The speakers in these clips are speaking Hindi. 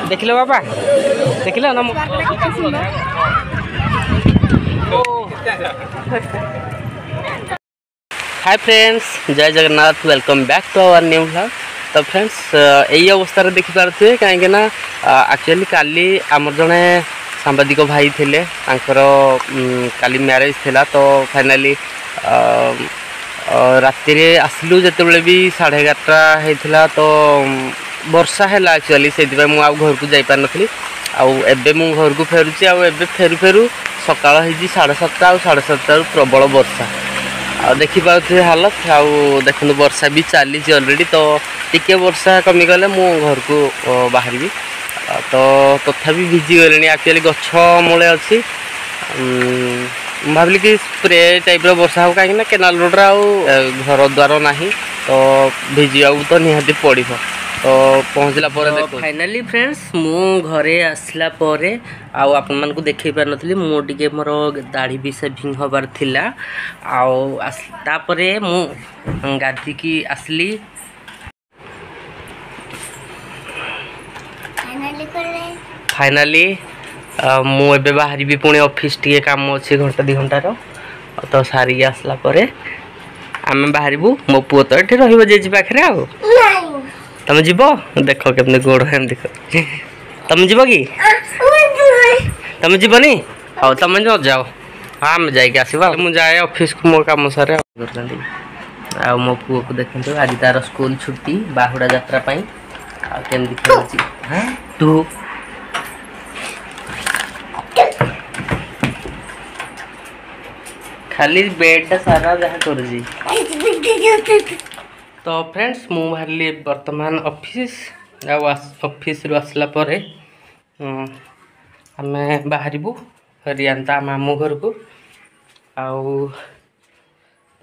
देखिल बाबा देखिल नम हाय फ्रेंड्स जय Jagannath welcome back to our new vlog. तो फ्रेंड्स यही अवस्था देखिपे कहीं एक्चुअली काली आमर जड़े सांबादिक भाई थे काली मैरेज थिला तो फाइनाली राति आसलु जो भी 11:30 होता तो वर्षा है एक्चुअली से घर को जापार नी आबे मु घर को फेरुची आबे फेरु फेरु सका 7:30 आ 7:30 प्रबल वर्षा देखिपे हालत आउ देखो वर्षा भी चली अलरेडी तो टिके वर्षा कमीगले मु घर को बाहर तो तथापि भिजी गले एक्चुअली गछ मूले अच्छी भाविली कि स्प्रे टाइप वर्षा हो कहीं केनाल रोड घर द्वार ना तो भिजा तो निहाती पड़ तो पहुँचला फाइनाली फ्रेंड्स मु घरे आसला आपण मानक देखे पार नी मुझे मोर दाढ़ी भी सेविंग हबार थिला तापरे मु गाधिकी आसली फाइनाली मुझे बाहर भी पुणी ऑफिस टी काम अच्छे घंटा 2 घंटार तो सारी आसला आम बाहर मो पुओ तो ये रेजी पाखे आ तुम जीव देख केमती गोड़ एम देख तुम जीव कि तुम जीवनी हाँ तुम न जाओ हाँ आम जाइए आसवा मुझे जाए ऑफिस को मो कम सारे आ मो पुओ को देखते आज तार स्कूल छुट्टी बाहुड़ा यात्रा केमती खेलुची हाँ तू खाली बेड सारा जहाँ कर तो फ्रेंड्स मु बाहरी वर्तमान ऑफिस ऑफिस रु आसला आम बाहर रियांता मामू घर को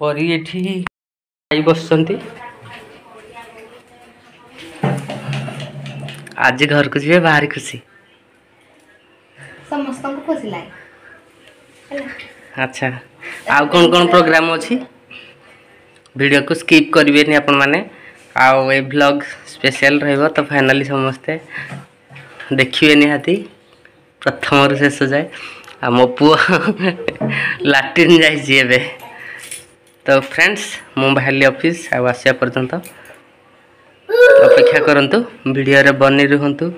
परी बस आज घर को जी बाहर खुशी समस्त को खुशी लगे। अच्छा आउ कौन कौन प्रोग्राम अच्छी वीडियो को स्किप करेंगे आपण मैंने आउ ए व्लॉग स्पेशल रहिबो तो फाइनाली समस्ते देखिए निहाती प्रथम रु शेष जाए आ मो पुओ लाट्रिन जाए तो फ्रेंड्स मु बाहरी ऑफिस आसिया पर्यंत अपेक्षा करंतु वीडियो रे बनी रहंतु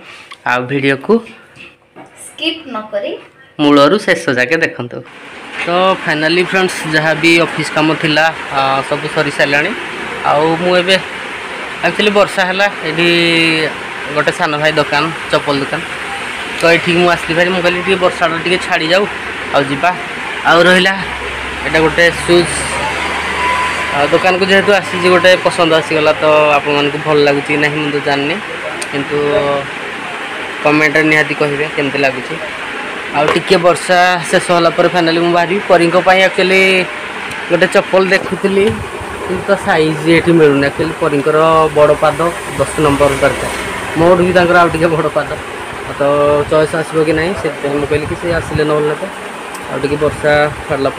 आ वीडियो को स्किप न करी मूलरू शेष जाके देखंतु। तो फाइनाली फ्रेंड्स जहाँ भी ऑफिस काम थिला सब सरी सारे मुझे एक्चुअली वर्षा है ये गोटे सान भाई दुकान चप्पल दुकान तो ये मुझे आसली भाई मुझे कहली वर्षा टे छाड़ी जाऊ आवा आउ रहा यहाँ गोटे शूज दुकान को जेहेतु आसी गोटे पसंद आसीगला तो आपण मानक भल लगुच ना मुझे जाननी किंतु कमेंट निहाती कहे केमती लगुच आगे वर्षा शेष होला फाइनाली मुझे बाहरी परी एक्चुअली गोटे चप्पल देखुली तो साइज ये मिलूनी एक्चुअली परी बड़ पाद 10 नंबर दरकार मोट भी आगे बड़ पाद तो चॉइस आसो कि नहीं से मुझे कहली कि आसिले ना तो आगे वर्षा छाड़ा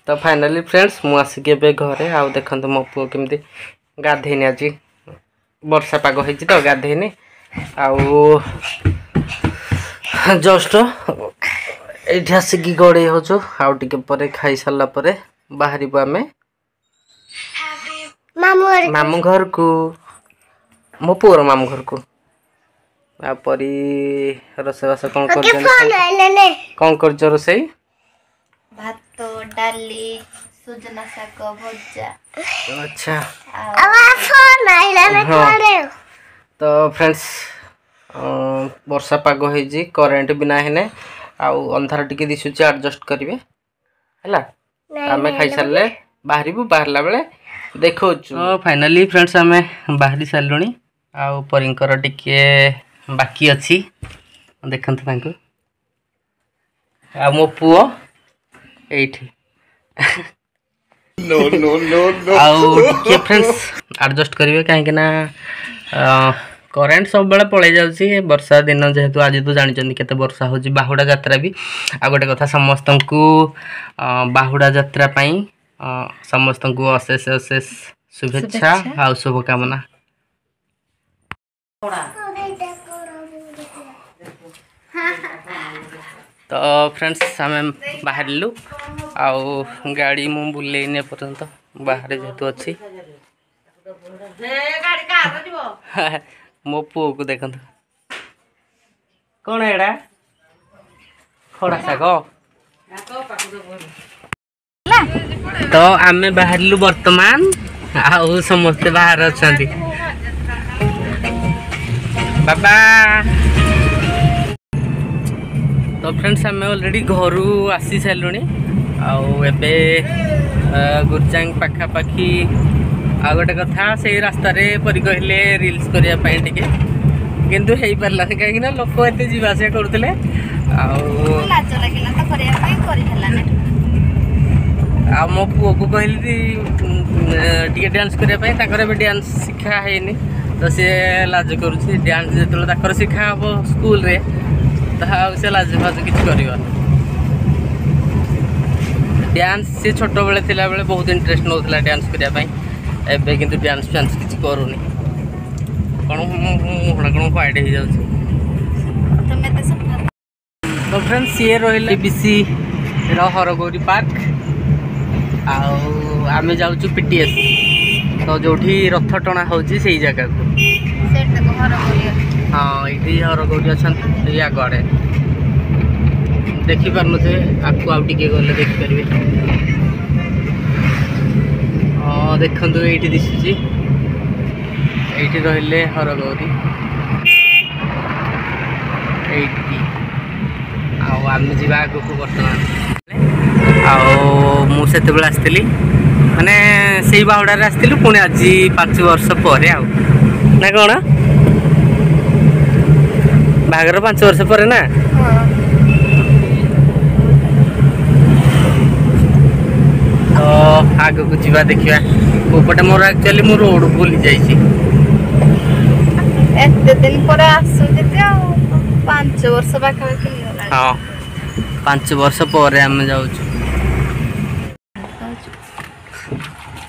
तो फाइनाली फ्रेंड्स मुझे आसिक घरे आउ देखते मो पुओ केमती गाधेनी आज वर्षा पाग हो तो गाधेनी आउ जस्ट ये आसिक गड़े हो आउ टे खाई सारा बाहर आम मामू घर को मो पुओर मामू घर को परी रोसेबास कौन कर रोसई भात डाली सुजना शाग भजा अच्छा तो फ्रेंड्स वर्षा पाग हो करेन्ट भी ना है आउ अंधार टिके दिशुची एडजस्ट करेंगे है आम खाई सारे बाहरला बेले देखो फाइनाली फ्रेंड्स आम बाहरी सारे आउ परींकर टिके बाकी अच्छी देखते आ मो पुओ एठी नो नो नो नो आउ के फ्रेंड्स एडजस्ट करेंगे कहीं ना करेन्ट सब बेले पड़े जाऊँगी वर्षा दिन जेहेतु आज तो जानी केते वर्षा होची बाहुड़ा यात्रा भी आ गोटे कथा समस्त को बाहुड़ा यात्रा समस्त को अशेष अशेष शुभेच्छा आ शुभकामना। तो फ्रेंड्स आम बाहर लु आउ गाड़ी मु बुलेनी पर्यंत बाहर जेहेतु अच्छी मो पुओ को देखो कौन एड़ा खड़ा शाग। तो आम बाहर लु वर्तमान आउ समस्ते बाहर अच्छा बाबा। तो फ्रेंड्स आम ऑलरेडी घर आसी सारूँ आबे गुरजांग पाखापाखि आ गोटे कथा से रास्ता परी कहले रिल्स करने टिके किंतु हो पारा कहीं लोक एत जावास करुले आ मो पुओ को कहली टे डांस करने डांस शिखा है तो सी लाज करुँच डांस जो शिखा हम स्कूल रे से लाज फाज कि कर डांस से छोट बेले थिला बेले बहुत इंटरेस्ट नौला डांस करने एबे किंतु डांस फांस किसी करूनी कौन मुहड़ा कौन फाइट हो जाऊँ। तो फ्रेंड्स ये रही बीसी हरगौरी पार्क आम जाऊँ पीटीएस तो जो रथ टଣା होची से जगह को हाँ ये हरगौरी अच्छा आगे देखी पार थे आपको आउ टे गले देखिपारे हाँ देखु ये दिशुची ये रहिले हरगौरी आम जा आग को बर्तमान मुझे आसती माने से बाहुडार आसती पुणी आज 5 वर्ष पर ना कौन बागर 5 वर्ष पर ना तो आग को जीवा देखा कोपटे मोर एक्चुअली मो रोड भूली जाइए दिन पर 5 वर्ष पाखापाखि हाँ 5 वर्ष पर आम जाऊँ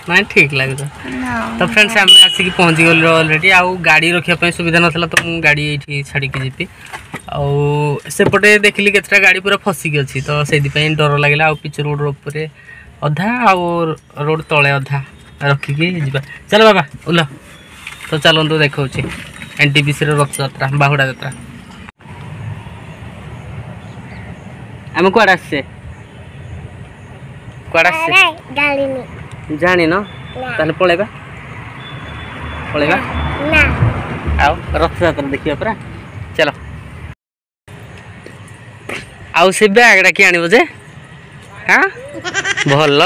ना ठीक लगे तो फ्रेंड्स आम आसिक पहुँची गल ऑलरेडी आउ गाड़ी रखापी सुविधा नाला तो मुझे गाड़ी ये छाड़ी जीपी आउपटे देखिली केतटा गाड़ी पूरा फसिक अच्छी तो से डर लगे आ पिच रोड उपर अधा आउ रोड तले अधा रखिकी जा चल बाबा ओल्ह तो चलतु देखा एनटीपीसी रथ यात्रा बाहुड़ा यात्रा आम कड़े आसे कड़े आसे जानी न ताले पलैबा पलैबा आओ रथ यात्रा देखिए पूरा चलो आउ से बैगटा कि आने जे हाँ भल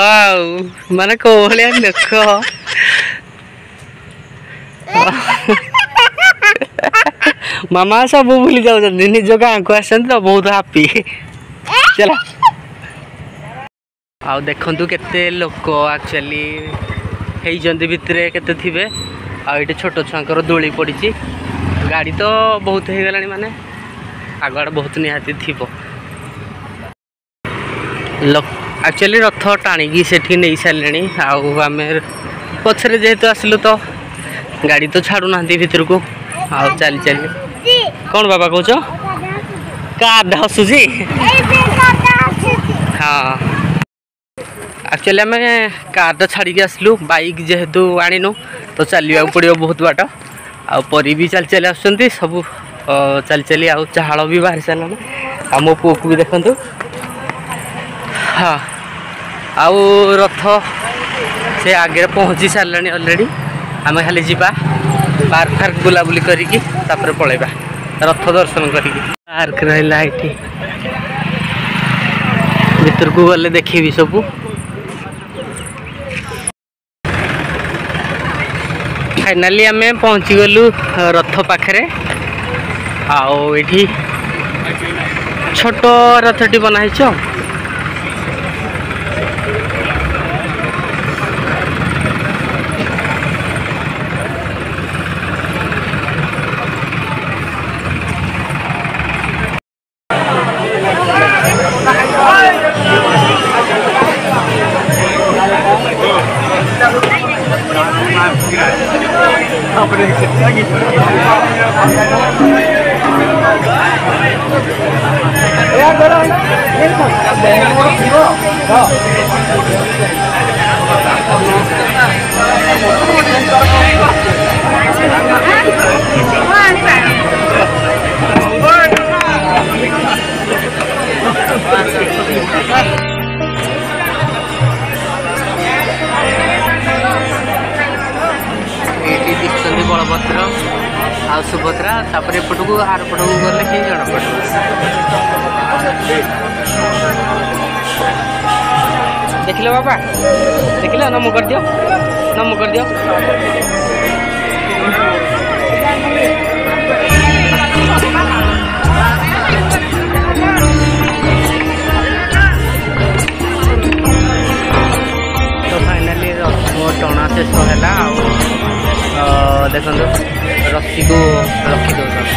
माने को देख मामा सब भूली जाऊँ निज गाँ को आसते तो बहुत हापी चलो आ देखु केते लोक एक्चुअली होती भितर केते थे आटे छोट छुआर दोली पड़ी गाड़ी तो बहुत हो गला माने आगड़ बहुत निहाती थी एक्चुअली रथ टाणी से नहीं सारे आम पचर जेहेतु आसलु तो गाड़ी तो छाड़ू ना भितर को आ चली चली कौन बाबा कौच कार हसुची हाँ एक्चुअली आम कार छाड़ी आसलु बाइक जेहेतु आणीनु तो चलवा पड़ो बहुत बाट आरी भी चली चली आसुँच सब चली चली आउ चाहाड़ भी बाहरी सारे आ मो पुओ को भी देखु हाँ आउ रथ से आगे पहुँची सारे ऑलरेडी आम खाली जा पार्क फार्क बुलाबुली करिकी तापर पलैबा रथ दर्शन करिकी पार्क रहा ये भीतर को गले देखी सब फाइनाली आम पहुँची गलु रथ पाखे आउ ये छोट रथटी बनाई बलभद्र आ सुभद्रा तापर एपट को आर पट को गले कि जना पड़ देखिल बाबा देखिल नमो कर दियो नमो कर दियो तो फाइनाली रथ टणा शेष है देखो रस्सी को रखी दो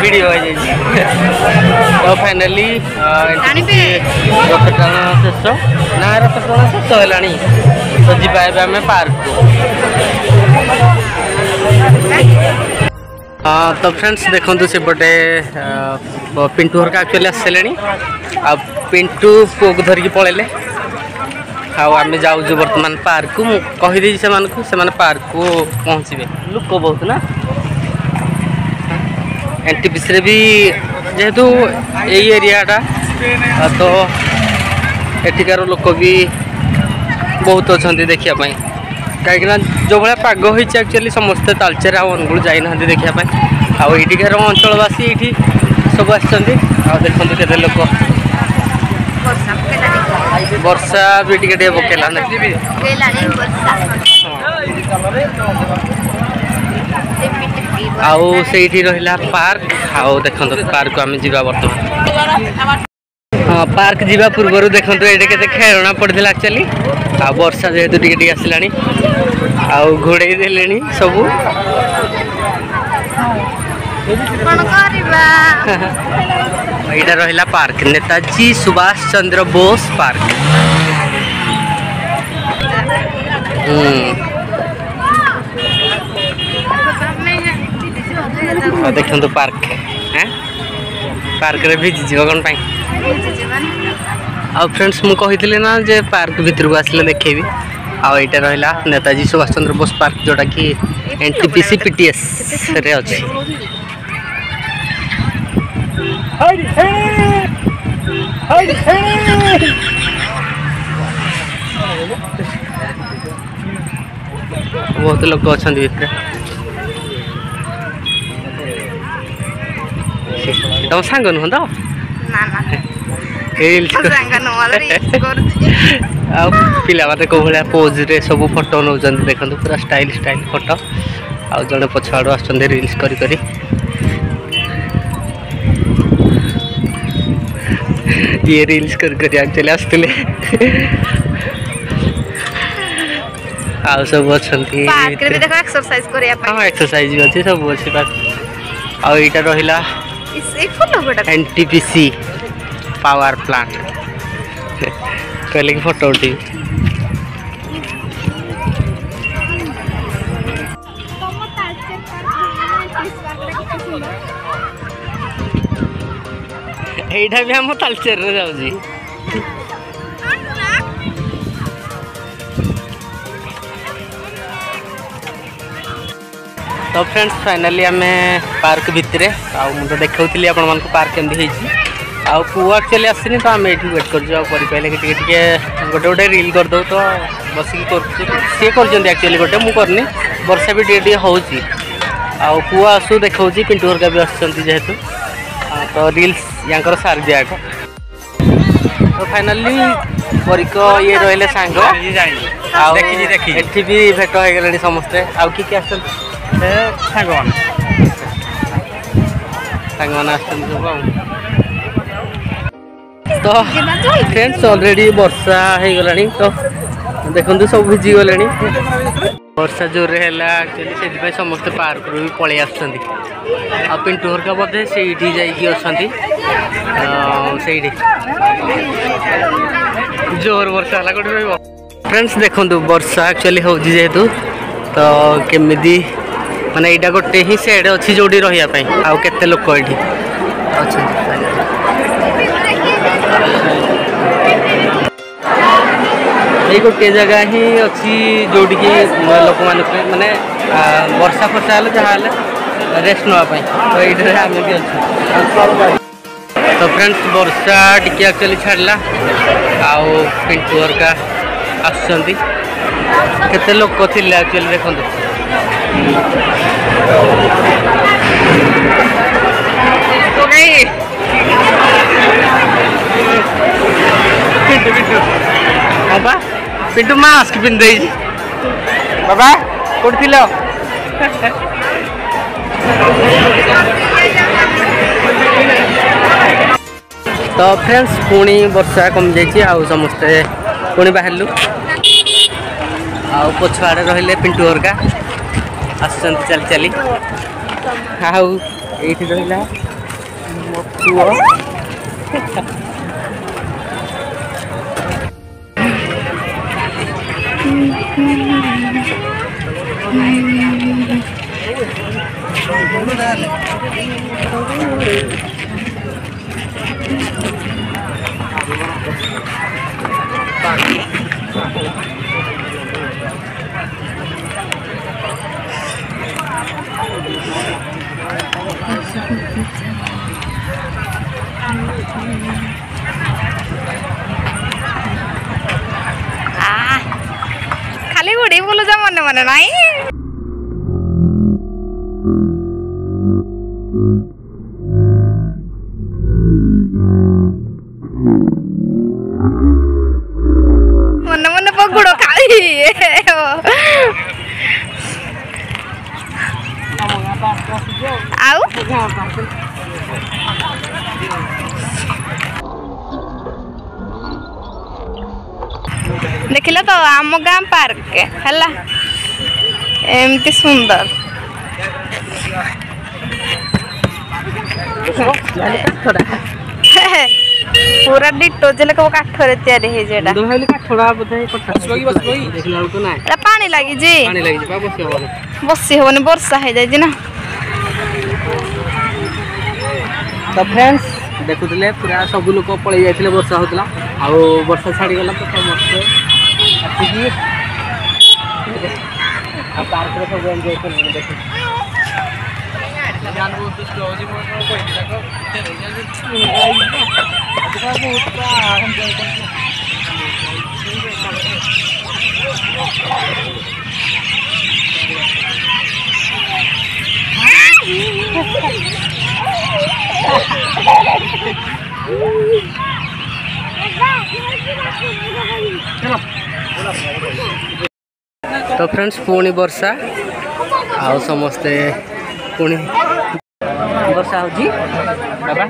वीडियो तो फाइनाली रथ टाणा शेष ना रथ टाणा शेष है तो जी आम पार्क तो फ्रेंड्स देखो सेपटे पिंटू हरका एक्चुअली आसले आ पिंटू पुओ को धरिकी पलैले आम जाऊँ बर्तमान पार्क को कहीदे से पार्क को पहुँचे लोक बहुत ना एनटीपीसी भी जेहेतु यही एरियाटा तो एठिकार लोक भी बहुत अच्छा देखापी कहीं जो भाया पाग हो एक्चुअली समस्ते तालचेर अनुगुल जाना देखापी आईटिकार अंचलवासी ये सब आसते के लोक वर्षा भी टे पकेला आउ से रहा पार्क आउ देखो पार्क आम जा बर्तमान पार्क जीवा पूर्व देखो ये के खेलना पड़ता एक्चुअली आ वर्षा जेहेतु टी आसला आउ घोड़े देले सब यहाँ रहा पार्क नेताजी सुभाष चंद्र बोस पार्क देखो पार्क पार्क रे भिजी कौन आ फ्रेंड्स मुझे कही ना जे पार्क भितर को आसले देखेबी आईटा रहा नेताजी सुभाष चंद्र बोस पार्क जोटा कि एनटीपीसी पीटीएस रे अच्छी बहुत लोग अच्छा भितर तुम सांग नुह तो पिला माते को भाया पोज रे सब फोटो नौ देखो पूरा स्टाइल फोटो आउ जड़े पछाड़ आस रिल्स करी ये रिल्स कर एक्चुअली आसते आउ सब अच्छा एक्सरसाइज भी अच्छी सब अच्छी आउ यहाँ रहा एनटीपीसी पावर प्लांट कहले कि फोटो उठी यहाँ भी आम तालचेर जाऊँगी तो फ्रेंड्स फाइनाली आम पार्क भितर मुझे देखी आपण पार्क केमती पुआ एक्चुअली आसनी तो आम ये वेट कर गोटे गोटे रिल करदे तो बसिक सी कर एक्चुअली गोटे मुझे करनी वर्षा भी टे हो पुआ आसू देखा पिंटू हरका भी आसतु तो रिल्स यहाँ सारी दिया तो फाइनाली परिक ये रही सांग एठी भी भेट हो गले समस्ते आउ किए आस सांग मैंने सब तो फ्रेंड्स ऑलरेडी वर्षा हो गलानी तो देखो सब भिजी गले वर्षा जोर है एक्चुअली से समस्त पार्क भी पलि आसुँच आ पिंटू हरका बोधे से जोर वर्षा है कौटे रहा फ्रेंड्स देखो वर्षा एक्चुअली हो जेहेतु तो केमी माने यहाँ गोटे ही सेड अच्छी जो रही आउ के लोक ये ये गोटे जगह ही अच्छी जोटी लोक माने वर्षा फर्षा जहाँ रेस्ट नापी तो ये आम भी अच्छे तो फ्रेंड्स वर्षा टी एक्चुअली छाड़ा आउ पिंटू हरका आसुँच केते लोक थे एक्चुअली देखो हाँ बा पिंटू मास्क पिंधे बाबा कौट थी तो फ्रेंड्स पुणी वर्षा कमी जाइए आउ समस्ते पुणी बाहरलु आउ पछुआड़े रहिले पिंटू हरका आसुँच चली चली आउ ये रहा मो पुओ खाली उड़ी बोलो जा मने मने नहीं मने मने पगुड़ो खाली आउ देखिल तो आम गाँ पार्क है एमती सुंदर पूरा डिटो जले को काठरे तयारी हे जेडा दोहली काठड़ा बोधे देखला पानी लागी जी बसी होने वर्षा हे जाई ना तो फ्रेंड्स देखुले पूरा सब लोक पलि जाते वर्षा होता आउ वर्षा छाड़ी गला तो समस्ते पार्क में सब एंजॉय कर तो फ्रेंड्स पुणी वर्षा आउ समस्ते पुणी वर्षा होजी बाबा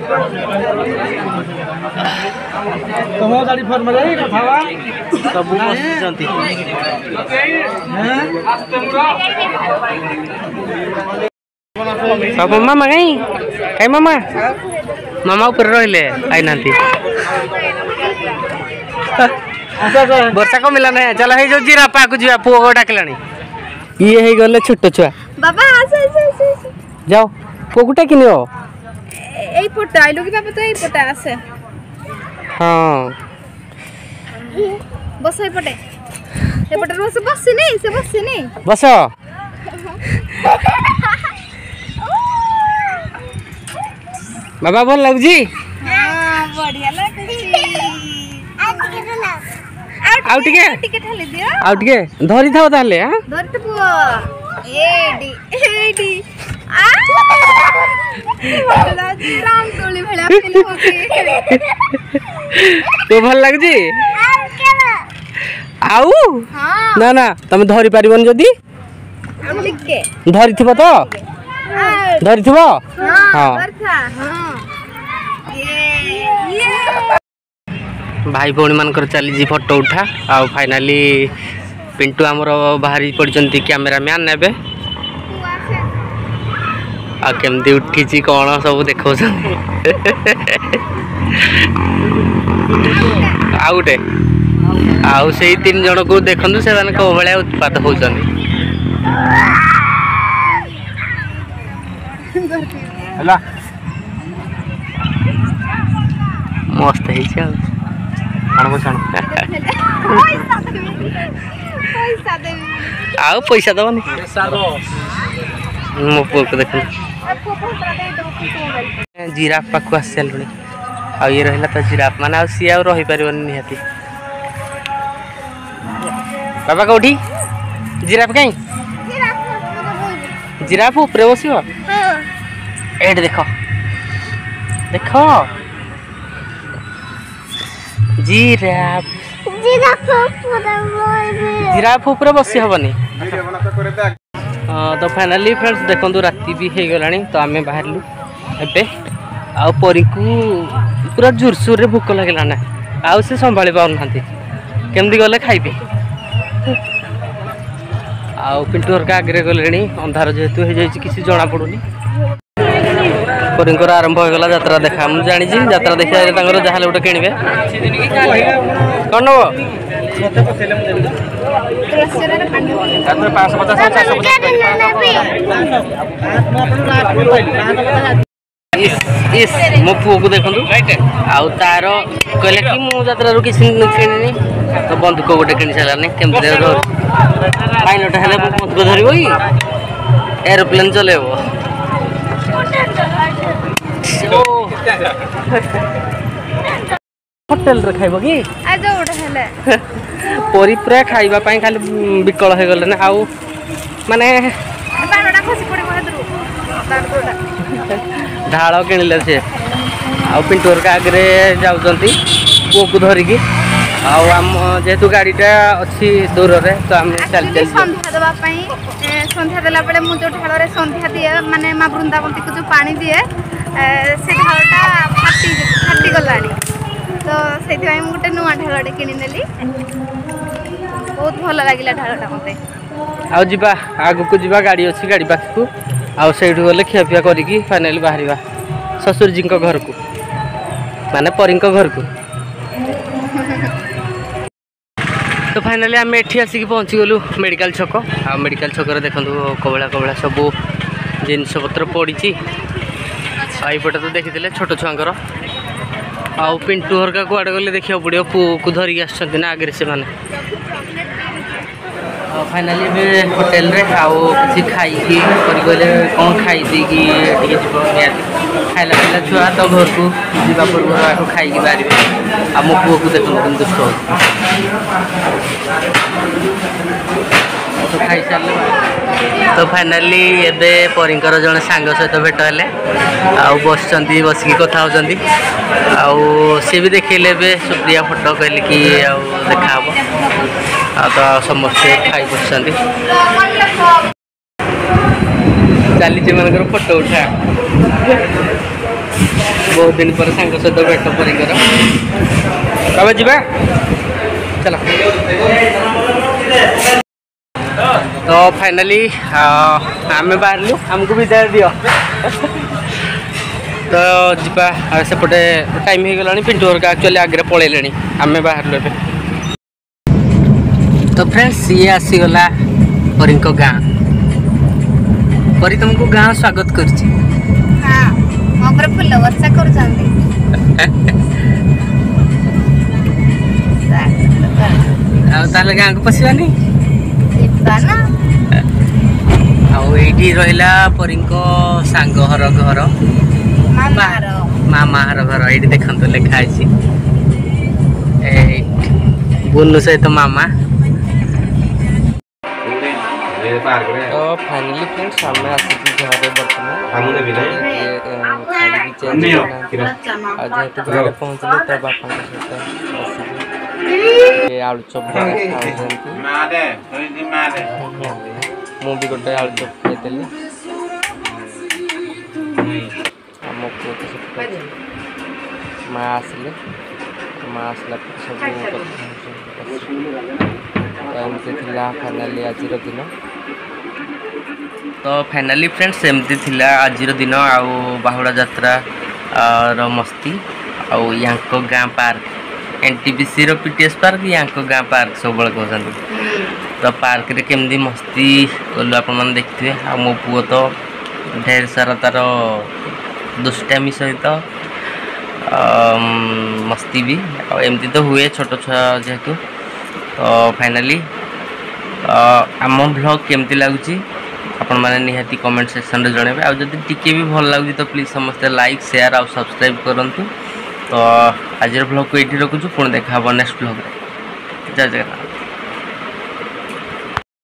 तुम गाड़ी फॉर्म रे कथावा सब बसजंती सब मामा कहीं मामा मामा ऊपर रहिले आई नांती वर्षा को मिला ना चलो हे जो जीरा पाकु जीवा पुओ डाकलानी ये हे गले छोटो छुआ बाबा आसे जाओ पुओ किनियो এই পটা আইলো কি বাবা তো এই পটা আছে हां বস এই পটে এই পটে রোজ বসছি নেই সে বসছি নেই বস बाबा भल लगुजी हां बढ़िया लगुची आउ टिके ठाली दियो आउ टिके धरी थाओ ताले हां धरते पुओ एडी आ राम टोली भला फिल होके तो भल लगुजी आउ हां ना ना तुम धरी पारिबन जदी हम टिके धरी थिबो तो धरी थिबो हां बरखा हां ये भाई भौणी मानकर चली फोटो उठा आउ फाइनाली पिंटू आमर बाहरी पड़ती कैमेरामैन एबे आ केमती उठी कौन सब देखा आउ गोटे आउ से 3 जन को देखु से कौ भाया उत्पात होती मस्त है आउ पैसा दबनी मो पुओ को देख जिराफ पाख आस सारे आ ये रहा तो जिराफ मान सी आ रही पार निहाती बाबा कौटी जिराफ कहीं जिराफ ऊपर बस एट देख देख जिराफ जिराफ ऊपर बसी हेनी तो फाइनाली फ्रेंड्स देखो राति भी हो गला तो आम बाहरलु एबे आ परी को पूरा जोरसोर रे भोक लगला ना आउ से संभाली पाना केमती गले खाइबे आउ पिंटू हरका आगे गले अंधार जेहेतु हो जाए किसी जना पड़ूनी परींकर आरंभ हो गला यात्रा देखा मुझे जानी यात्रा देखा जहाँ गोटे किणवे कौन नब मो पुओ को देखु आउ तार कहले कि मुद्रा किसी किणी तो बंदूक गोटे किणी सारे केमती पाइलट हेल्ले बंदूक धर एरोप्लेन चलेब होटेल रे खाइब कि परी पूरा खाइबा खाली विकल हो गले ना आउ माने ढाल किणिले से आउ पिंटूर का आगे जाऊँगी पुओ को धरिकी आम जेहेतु गाड़ीटा अच्छी दूर रे तो आम चल चल संध्या देवाई संध्या देला बेले मु जो ढाल संध्या दिए माने माँ वृंदावती को जो पानी दिए से ढालटा फाटी गला तो से गोटे नुआ ढालटे किनेली बहुत भल लगे ढालटा मत आगा आगू को जा गाड़ी अच्छी गाड़ी पाखक आउ से गले खियापिया करके फाइनाली बाहर ससुर जी घर को माने परी घर को तो फाइनाली आम एठी आसिक पहुँची गलु मेडिकल छक आ मेडिकल छक देखो कबला कबला सब जिनपतर पड़ी आईपटे तो देखी छोट छुआर आउ पिंटू हरका कुआड़े गले देखा पड़ो पुओ को धरिकी आसना आगे से मैंने फाइनाली होटेल रे आउ कि खाई गले कौन खाई देकी खाइला पिला छुआ तो घर को जा पूर्व खाई बाहर आ मो पुओ को देखो दुष्ट हो खाई सारे तो फाइनाली एबे परींकर जड़े सांग सहित भेट हेले आउ बसचंदी बसिकी कथा होचंदी आउ सी भी देखले सुप्रिया फोटो कहले कि आउ देखा हम आ तो समस्ते खाई बसचंदी चली मनकर फोटो उठा बहुत दिन पर सांग सहित भेट परींकर कब जा चलो तो फाइनाली आम बाहरलु आमको विदाय दियो तो जीवा सेपटे टाइम हो गला पिंटू हरका एक्चुअली आगे पलैले आम बाहरलु ए तो फ्रेंड्स ये आसीगला परी गाँ परी तुमको गाँ स्वागत कर फुल वर्षा कर गाँ को पशिवानी आईटी रहा परी सांग हर घर मामा हर घर ये देखो लिखाई बुनु सहित मामा तो फाइनली फ्रेंड्स आम आसिक घर बर्तमान जेहेतु घर पहुँचले तो बापा सहित आलू चप मुझे गोटे आलू चप खाई माँ आसिले माँ आसला सब एमती थिला फाइनाली आज दिन तो फाइनाली फ्रेंड्स एमती थिला आज दिन आउ बाहुड़ा यात्रा रो मस्ती आउ यांको गाँ पार्क एनटीपीसी रो पीटीएस पार्क यांको गाँ पार्क सब कहते तो पार्क रे केमती मस्ती कलु आप देखते आ मो पुओ तो ढेर सारा तार दुष्टामी सहित मस्ती भी एमती तो हुए छोट छुआ जेहेतु तो फाइनाली आम ब्लॉग केमती लगुच आपण मैंने निहाती कमेंट सेक्शन रे जणेबे आ जदि टिके भी भल लगुच तो प्लीज समस्ते लाइक शेयर आ सब्सक्राइब करंतु तो आज ब्लॉग को ये रखुछु पुणी देखा नेक्स्ट ब्लॉग रे जय जगन्नाथ।